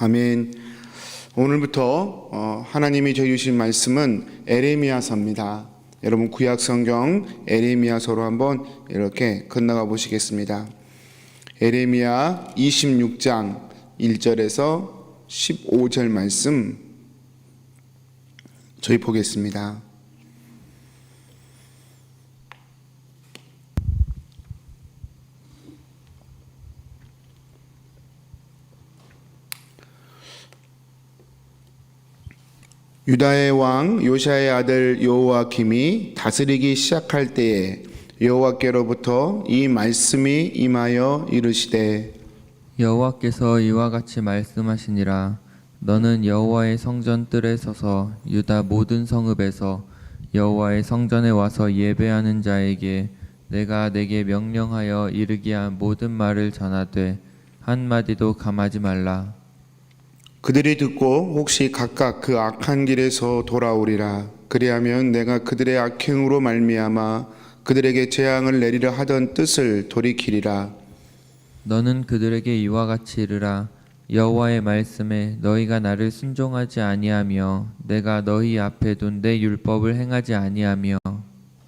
아멘. 오늘부터 하나님이 저희 주신 말씀은 에레미야서입니다. 여러분 구약 성경 에레미야서로 한번 이렇게 건너가 보시겠습니다. 에레미야 26장 1절에서 15절 말씀 저희 보겠습니다. 유다의 왕 요시야의 아들 여호야김이 다스리기 시작할 때에 여호와께로부터 이 말씀이 임하여 이르시되 여호와께서 이와 같이 말씀하시니라. 너는 여호와의 성전 뜰에 서서 유다 모든 성읍에서 여호와의 성전에 와서 예배하는 자에게 내가 내게 명령하여 이르게 한 모든 말을 전하되 한마디도 감하지 말라. 그들이 듣고 혹시 각각 그 악한 길에서 돌아오리라. 그리하면 내가 그들의 악행으로 말미암아 그들에게 재앙을 내리려 하던 뜻을 돌이키리라. 너는 그들에게 이와 같이 이르라. 여호와의 말씀에 너희가 나를 순종하지 아니하며 내가 너희 앞에 둔 내 율법을 행하지 아니하며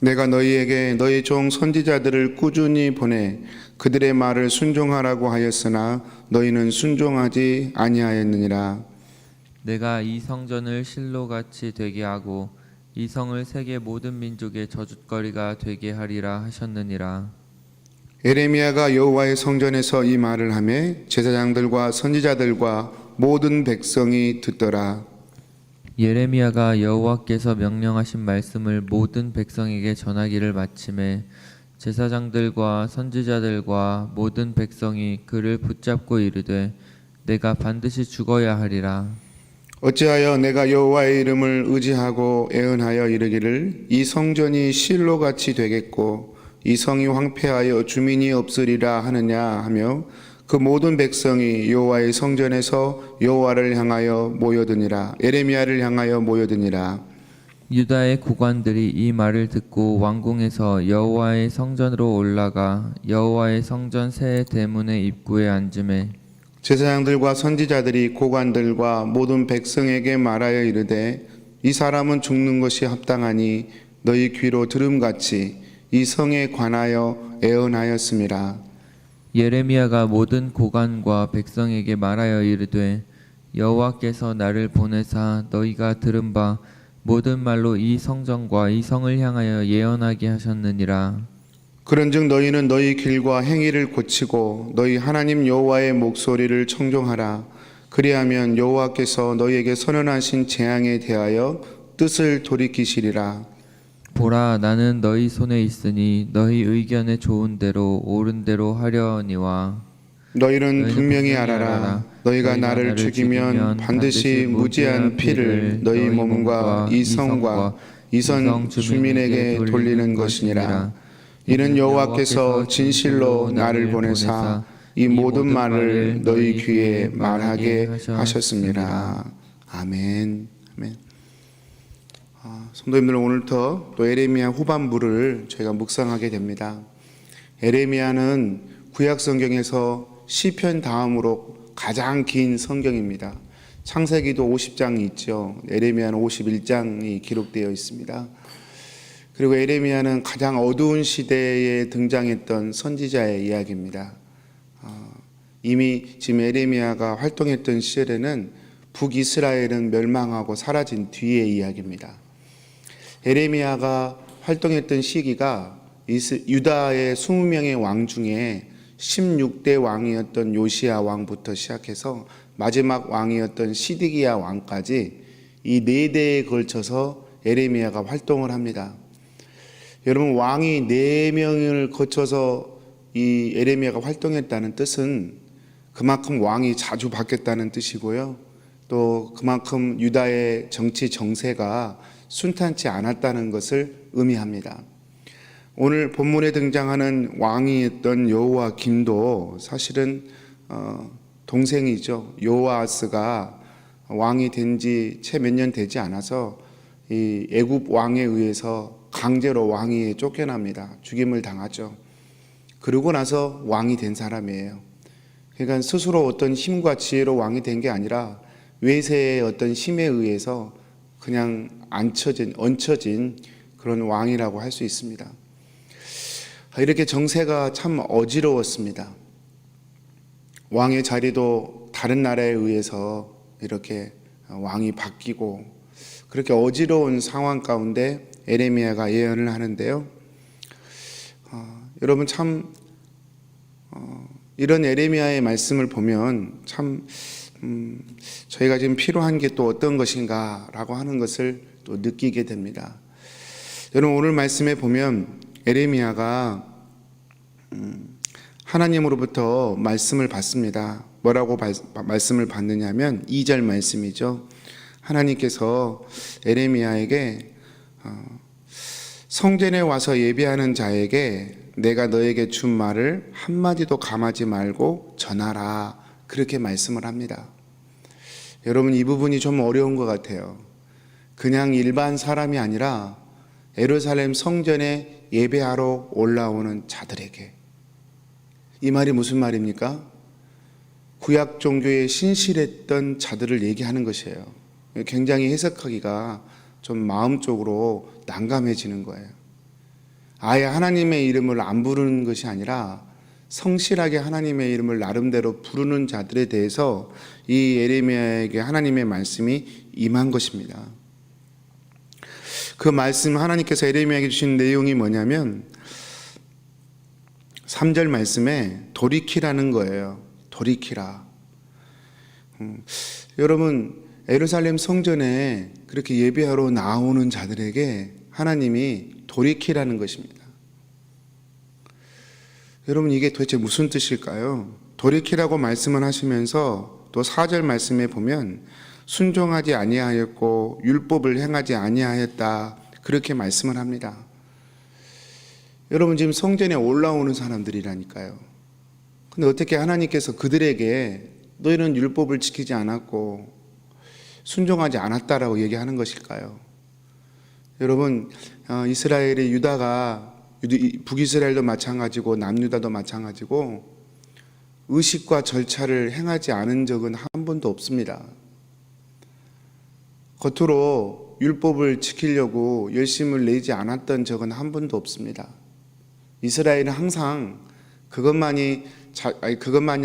내가 너희에게 너희 종 선지자들을 꾸준히 보내 그들의 말을 순종하라고 하였으나 너희는 순종하지 아니하였느니라. 내가 이 성전을 실로같이 되게 하고 이 성을 세계 모든 민족의 저주거리가 되게 하리라 하셨느니라. 에레미야가 여호와의 성전에서 이 말을 하매 제사장들과 선지자들과 모든 백성이 듣더라. 예레미야가 여호와께서 명령하신 말씀을 모든 백성에게 전하기를 마침에 제사장들과 선지자들과 모든 백성이 그를 붙잡고 이르되 내가 반드시 죽어야 하리라. 어찌하여 내가 여호와의 이름을 의지하고 애언하여 이르기를 이 성전이 실로같이 되겠고 이 성이 황폐하여 주민이 없으리라 하느냐 하며 그 모든 백성이 여호와의 성전에서 여호와를 향하여 모여드니라. 에레미야를 향하여 모여드니라. 유다의 고관들이 이 말을 듣고 왕궁에서 여호와의 성전으로 올라가 여호와의 성전 새 대문의 입구에 앉으매 제사장들과 선지자들이 고관들과 모든 백성에게 말하여 이르되 이 사람은 죽는 것이 합당하니 너희 귀로 들음같이 이 성에 관하여 애언하였음이라. 예레미야가 모든 고관과 백성에게 말하여 이르되 여호와께서 나를 보내사 너희가 들은 바 모든 말로 이 성전과 이 성을 향하여 예언하게 하셨느니라. 그런즉 너희는 너희 길과 행위를 고치고 너희 하나님 여호와의 목소리를 청종하라. 그리하면 여호와께서 너희에게 선언하신 재앙에 대하여 뜻을 돌이키시리라. 보라, 나는 너희 손에 있으니 너희 의견에 좋은 대로 옳은 대로 하려니와 너희는 분명히 알아라. 너희가 나를 죽이면 반드시 무지한 피를 너희 몸과 이 성과 이 성 주민에게 돌리는 것이니라. 이는 여호와께서 진실로 나를 보내사 이 모든 말을 너희 귀에 말하게 하셨습니다. 아멘. 아멘. 성도님들, 오늘부터 또 에레미야 후반부를 저희가 묵상하게 됩니다. 에레미야는 구약 성경에서 시편 다음으로 가장 긴 성경입니다. 창세기도 50장이 있죠. 에레미야는 51장이 기록되어 있습니다. 그리고 에레미야는 가장 어두운 시대에 등장했던 선지자의 이야기입니다. 이미 지금 에레미야가 활동했던 시절에는 북이스라엘은 멸망하고 사라진 뒤의 이야기입니다. 에레미야가 활동했던 시기가 유다의 20명의 왕 중에 16대 왕이었던 요시야 왕부터 시작해서 마지막 왕이었던 시드기야 왕까지 이 4대에 걸쳐서 에레미야가 활동을 합니다. 여러분, 왕이 4명을 거쳐서 이 에레미야가 활동했다는 뜻은 그만큼 왕이 자주 바뀌었다는 뜻이고요. 또 그만큼 유다의 정치 정세가 순탄치 않았다는 것을 의미합니다. 오늘 본문에 등장하는 왕이었던 여호야김도 사실은 동생이죠. 여호아스가 왕이 된 지 채 몇 년 되지 않아서 이 애굽 왕에 의해서 강제로 왕위에 쫓겨납니다. 죽임을 당하죠. 그러고 나서 왕이 된 사람이에요. 그러니까 스스로 어떤 힘과 지혜로 왕이 된 게 아니라 외세의 어떤 힘에 의해서 그냥 얹혀진 그런 왕이라고 할 수 있습니다. 이렇게 정세가 참 어지러웠습니다. 왕의 자리도 다른 나라에 의해서 이렇게 왕이 바뀌고 그렇게 어지러운 상황 가운데 에레미야가 예언을 하는데요. 여러분 참 이런 에레미야의 말씀을 보면 참 저희가 지금 필요한 게 또 어떤 것인가라고 하는 것을 또 느끼게 됩니다. 여러분 오늘 말씀에 보면 에레미야가 하나님으로부터 말씀을 받습니다. 뭐라고 말씀을 받느냐면 2절 말씀이죠. 하나님께서 에레미야에게 성전에 와서 예배하는 자에게 내가 너에게 준 말을 한마디도 감하지 말고 전하라, 그렇게 말씀을 합니다. 여러분 이 부분이 좀 어려운 것 같아요. 그냥 일반 사람이 아니라 예루살렘 성전에 예배하러 올라오는 자들에게. 이 말이 무슨 말입니까? 구약 종교에 신실했던 자들을 얘기하는 것이에요. 굉장히 해석하기가 좀 마음적으로 난감해지는 거예요. 아예 하나님의 이름을 안 부르는 것이 아니라 성실하게 하나님의 이름을 나름대로 부르는 자들에 대해서 이 예레미야에게 하나님의 말씀이 임한 것입니다. 그 말씀, 하나님께서 예레미야에게 주신 내용이 뭐냐면 3절 말씀에 돌이키라는 거예요. 돌이키라. 여러분 예루살렘 성전에 그렇게 예배하러 나오는 자들에게 하나님이 돌이키라는 것입니다. 여러분 이게 도대체 무슨 뜻일까요? 돌이키라고 말씀을 하시면서 또 4절 말씀에 보면 순종하지 아니하였고 율법을 행하지 아니하였다, 그렇게 말씀을 합니다. 여러분 지금 성전에 올라오는 사람들이라니까요. 근데 어떻게 하나님께서 그들에게 너희는 율법을 지키지 않았고 순종하지 않았다라고 얘기하는 것일까요? 여러분 이스라엘의 유다가 북이스라엘도 마찬가지고 남유다도 마찬가지고 의식과 절차를 행하지 않은 적은 한 번도 없습니다. 겉으로 율법을 지키려고 열심을 내지 않았던 적은 한 번도 없습니다. 이스라엘은 항상 그것만이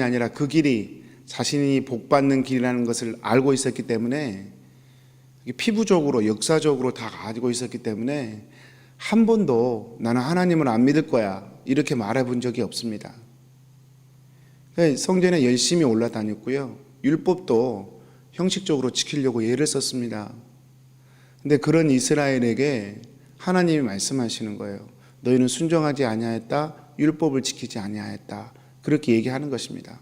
아니라 그 길이 자신이 복받는 길이라는 것을 알고 있었기 때문에 피부적으로 역사적으로 다 가지고 있었기 때문에 한 번도 나는 하나님을 안 믿을 거야 이렇게 말해본 적이 없습니다. 성전에 열심히 올라다녔고요. 율법도 형식적으로 지키려고 애를 썼습니다. 근데 그런 이스라엘에게 하나님이 말씀하시는 거예요. 너희는 순종하지 아니하였다, 율법을 지키지 아니하였다, 그렇게 얘기하는 것입니다.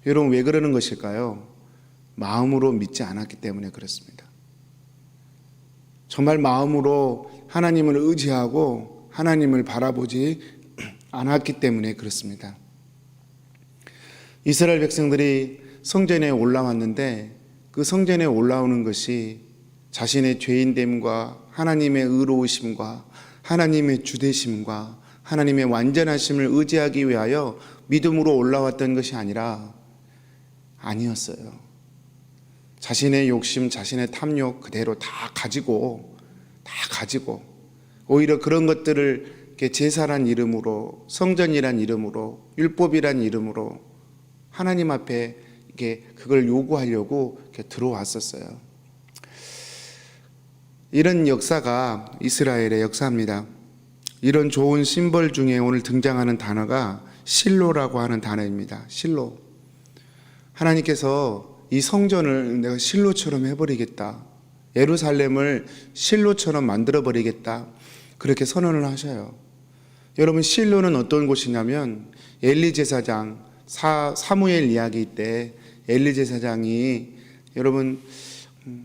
여러분 왜 그러는 것일까요? 마음으로 믿지 않았기 때문에 그렇습니다. 정말 마음으로 하나님을 의지하고 하나님을 바라보지 않았기 때문에 그렇습니다. 이스라엘 백성들이 성전에 올라왔는데 그 성전에 올라오는 것이 자신의 죄인됨과 하나님의 의로우심과 하나님의 주되심과 하나님의 완전하심을 의지하기 위하여 믿음으로 올라왔던 것이 아니었어요. 자신의 욕심, 자신의 탐욕 그대로 다 가지고 오히려 그런 것들을 제사란 이름으로, 성전이란 이름으로, 율법이란 이름으로 하나님 앞에 그걸 요구하려고 들어왔었어요. 이런 역사가 이스라엘의 역사입니다. 이런 좋은 심벌 중에 오늘 등장하는 단어가 실로라고 하는 단어입니다. 실로. 하나님께서 이 성전을 내가 실로처럼 해버리겠다, 예루살렘을 실로처럼 만들어버리겠다, 그렇게 선언을 하셔요. 여러분 실로는 어떤 곳이냐면 엘리 제사장, 사무엘 이야기 때 엘리 제사장이 여러분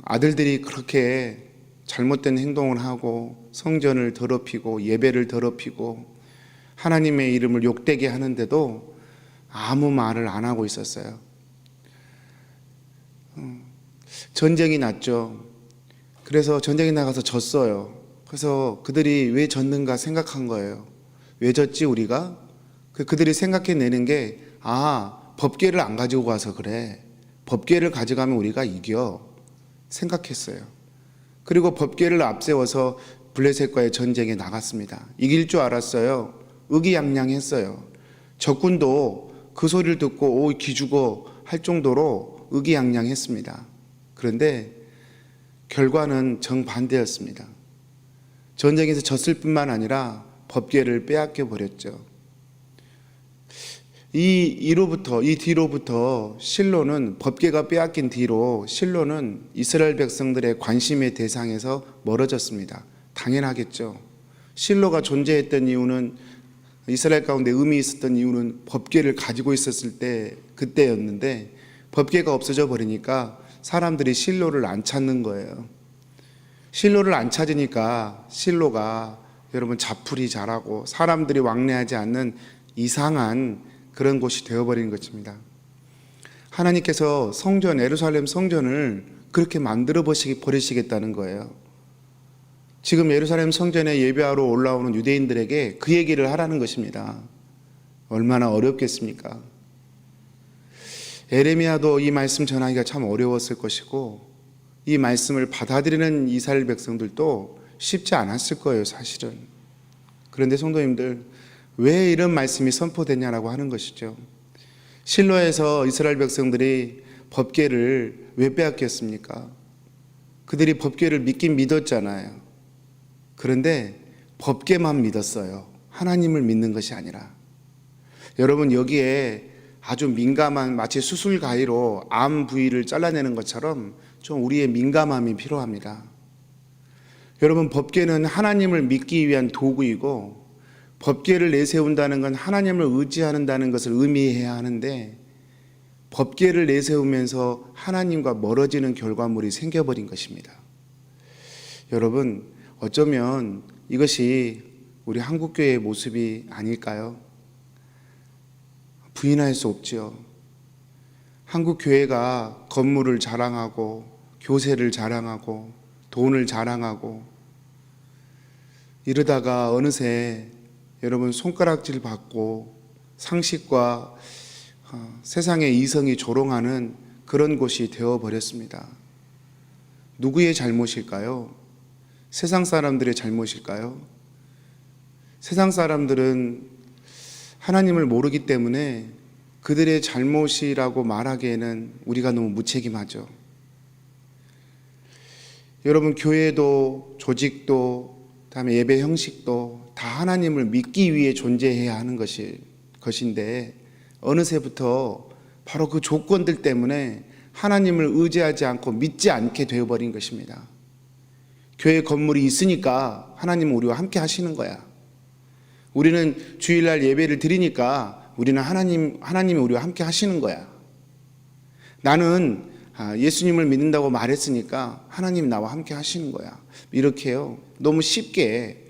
아들들이 그렇게 잘못된 행동을 하고 성전을 더럽히고 예배를 더럽히고 하나님의 이름을 욕되게 하는데도 아무 말을 안 하고 있었어요. 전쟁이 났죠. 그래서 전쟁에 나가서 졌어요. 그래서 그들이 왜 졌는가 생각한 거예요. 왜 졌지 우리가? 그들이 생각해내는 게 법궤를 안 가지고 가서 그래. 법궤를 가져가면 우리가 이겨. 생각했어요. 그리고 법궤를 앞세워서 블레셋과의 전쟁에 나갔습니다. 이길 줄 알았어요. 의기양양했어요. 적군도 그 소리를 듣고 기죽어 할 정도로 의기양양했습니다. 그런데 결과는 정반대였습니다. 전쟁에서 졌을 뿐만 아니라 법궤를 빼앗겨 버렸죠. 이 뒤로부터 실로는 법궤가 빼앗긴 뒤로 실로는 이스라엘 백성들의 관심의 대상에서 멀어졌습니다. 당연하겠죠. 실로가 존재했던 이유는 이스라엘 가운데 의미 있었던 이유는 법궤를 가지고 있었을 때 그때였는데 법궤가 없어져 버리니까 사람들이 실로를 안 찾는 거예요. 실로를 안 찾으니까 실로가 여러분 자풀이 자라고 사람들이 왕래하지 않는 이상한 그런 곳이 되어버린 것입니다. 하나님께서 성전, 예루살렘 성전을 그렇게 만들어 버리시겠다는 거예요. 지금 예루살렘 성전에 예배하러 올라오는 유대인들에게 그 얘기를 하라는 것입니다. 얼마나 어렵겠습니까? 에레미야도 이 말씀 전하기가 참 어려웠을 것이고 이 말씀을 받아들이는 이스라엘 백성들도 쉽지 않았을 거예요, 사실은. 그런데 성도님들, 왜 이런 말씀이 선포되냐라고 하는 것이죠. 실로에서 이스라엘 백성들이 법궤를 왜 빼앗겼습니까? 그들이 법궤를 믿긴 믿었잖아요. 그런데 법궤만 믿었어요. 하나님을 믿는 것이 아니라. 여러분, 여기에 아주 민감한, 마치 수술 가위로 암 부위를 잘라내는 것처럼 좀 우리의 민감함이 필요합니다. 여러분, 법궤는 하나님을 믿기 위한 도구이고 법궤를 내세운다는 건 하나님을 의지한다는 것을 의미해야 하는데 법궤를 내세우면서 하나님과 멀어지는 결과물이 생겨버린 것입니다. 여러분, 어쩌면 이것이 우리 한국교회의 모습이 아닐까요? 부인할 수 없죠. 한국교회가 건물을 자랑하고 교세를 자랑하고 돈을 자랑하고 이러다가 어느새 여러분 손가락질 받고 상식과 세상의 이성이 조롱하는 그런 곳이 되어버렸습니다. 누구의 잘못일까요? 세상 사람들의 잘못일까요? 세상 사람들은 하나님을 모르기 때문에 그들의 잘못이라고 말하기에는 우리가 너무 무책임하죠. 여러분, 교회도 조직도 그다음에 예배 형식도 다 하나님을 믿기 위해 존재해야 하는 것인데 어느새부터 바로 그 조건들 때문에 하나님을 의지하지 않고 믿지 않게 되어버린 것입니다. 교회 건물이 있으니까 하나님은 우리와 함께 하시는 거야. 우리는 주일날 예배를 드리니까 우리는 하나님이 우리와 함께 하시는 거야. 나는 예수님을 믿는다고 말했으니까 하나님이 나와 함께 하시는 거야. 이렇게요. 너무 쉽게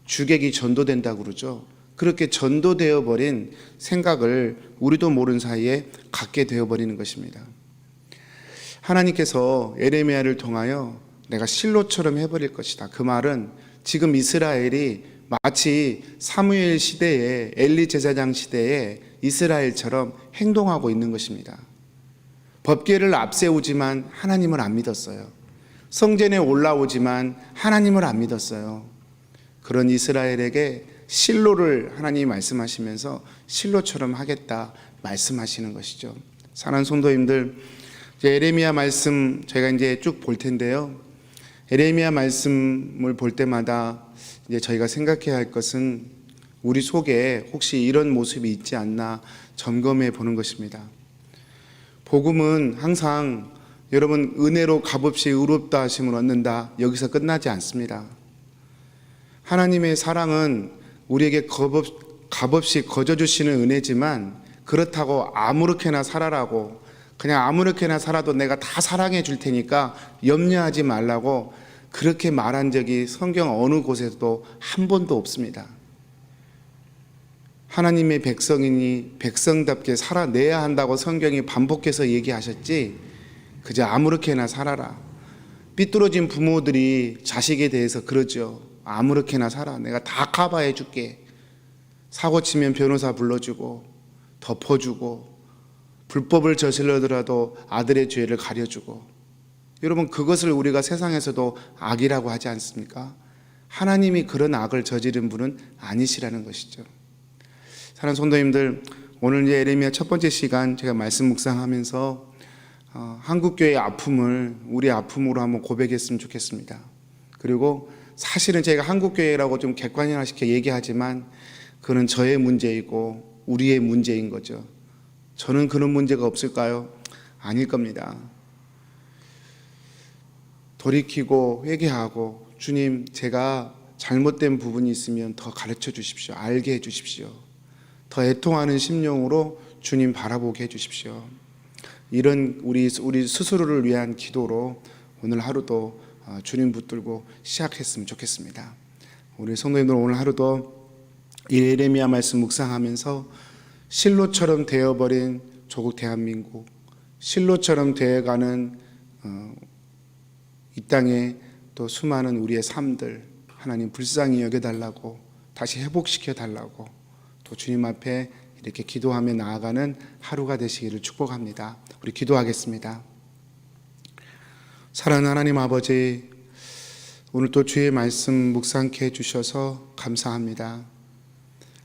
주객이 전도된다고 그러죠. 그렇게 전도되어 버린 생각을 우리도 모르는 사이에 갖게 되어 버리는 것입니다. 하나님께서 에레미야를 통하여 내가 실로처럼 해버릴 것이다. 그 말은 지금 이스라엘이 마치 사무엘 시대에 엘리 제사장 시대에 이스라엘처럼 행동하고 있는 것입니다. 법궤를 앞세우지만 하나님을 안 믿었어요. 성전에 올라오지만 하나님을 안 믿었어요. 그런 이스라엘에게 실로를 하나님이 말씀하시면서 실로처럼 하겠다 말씀하시는 것이죠. 사랑하는 성도님들, 이제 에레미야 말씀 저희가 이제 쭉 볼 텐데요. 에레미야 말씀을 볼 때마다 이제 저희가 생각해야 할 것은 우리 속에 혹시 이런 모습이 있지 않나 점검해 보는 것입니다. 복음은 항상 여러분 은혜로 값없이 의롭다 하심을 얻는다 여기서 끝나지 않습니다. 하나님의 사랑은 우리에게 값없이 거저주시는 은혜지만 그렇다고 아무렇게나 살아라고 그냥 아무렇게나 살아도 내가 다 사랑해 줄 테니까 염려하지 말라고 그렇게 말한 적이 성경 어느 곳에도 한 번도 없습니다. 하나님의 백성이니 백성답게 살아내야 한다고 성경이 반복해서 얘기하셨지 그저 아무렇게나 살아라. 삐뚤어진 부모들이 자식에 대해서 그러죠. 아무렇게나 살아. 내가 다 커버해 줄게. 사고 치면 변호사 불러주고 덮어주고 불법을 저질러더라도 아들의 죄를 가려주고, 여러분 그것을 우리가 세상에서도 악이라고 하지 않습니까? 하나님이 그런 악을 저지른 분은 아니시라는 것이죠. 사랑하는 성도님들, 오늘 이제 예레미야 첫 번째 시간 제가 말씀 묵상하면서 한국교회의 아픔을 우리 아픔으로 한번 고백했으면 좋겠습니다. 그리고 사실은 제가 한국교회라고 좀 객관화시켜 얘기하지만 그건 저의 문제이고 우리의 문제인 거죠. 저는 그런 문제가 없을까요? 아닐 겁니다. 돌이키고 회개하고, 주님 제가 잘못된 부분이 있으면 더 가르쳐 주십시오. 알게 해 주십시오. 더 애통하는 심령으로 주님 바라보게 해 주십시오. 이런 우리 스스로를 위한 기도로 오늘 하루도 주님 붙들고 시작했으면 좋겠습니다. 우리 성도님들 오늘 하루도 예레미야 말씀 묵상하면서 실로처럼 되어버린 조국 대한민국, 실로처럼 되어가는 이 땅에 또 수많은 우리의 삶들 하나님 불쌍히 여겨달라고, 다시 회복시켜달라고 또 주님 앞에 이렇게 기도하며 나아가는 하루가 되시기를 축복합니다. 우리 기도하겠습니다. 사랑하는 하나님 아버지, 오늘 또 주의 말씀 묵상케 해주셔서 감사합니다.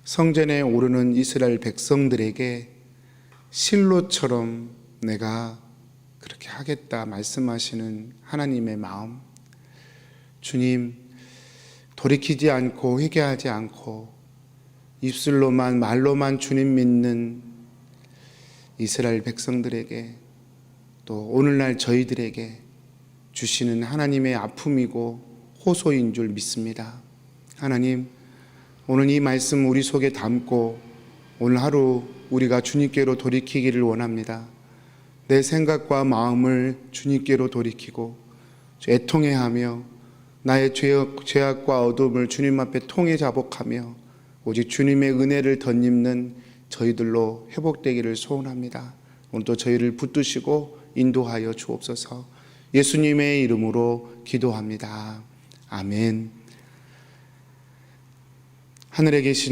성전에 오르는 이스라엘 백성들에게 실로처럼 내가 그렇게 하겠다 말씀하시는 하나님의 마음, 주님 돌이키지 않고 회개하지 않고 입술로만 말로만 주님 믿는 이스라엘 백성들에게 또 오늘날 저희들에게 주시는 하나님의 아픔이고 호소인 줄 믿습니다. 하나님, 오늘 이 말씀 우리 속에 담고 오늘 하루 우리가 주님께로 돌이키기를 원합니다. 내 생각과 마음을 주님께로 돌이키고 애통해하며 나의 죄악과 어둠을 주님 앞에 통해 자복하며 오직 주님의 은혜를 덧입는 저희들로 회복되기를 소원합니다. 오늘도 저희를 붙드시고 인도하여 주옵소서. 예수님의 이름으로 기도합니다. 아멘. 하늘에 계신